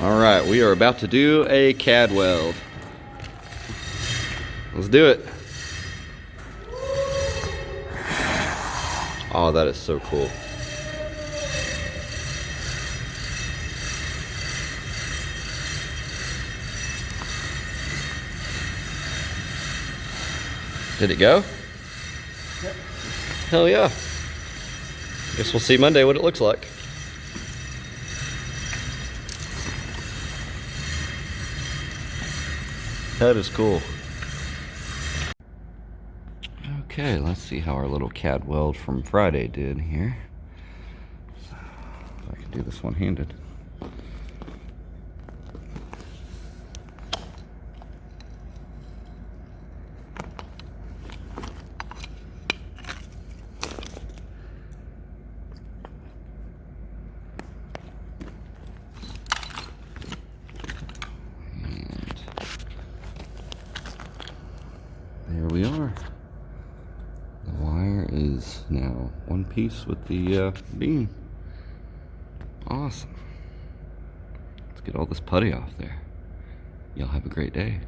Alright, we are about to do a CAD weld. Let's do it. Oh, that is so cool. Did it go? Yep. Hell yeah. Guess we'll see Monday what it looks like. That is cool. Okay, let's see how our little CAD weld from Friday did here. So, if I can do this one-handed. There we are. The wire is now one piece with the beam. Awesome. Let's get all this putty off there. Y'all have a great day.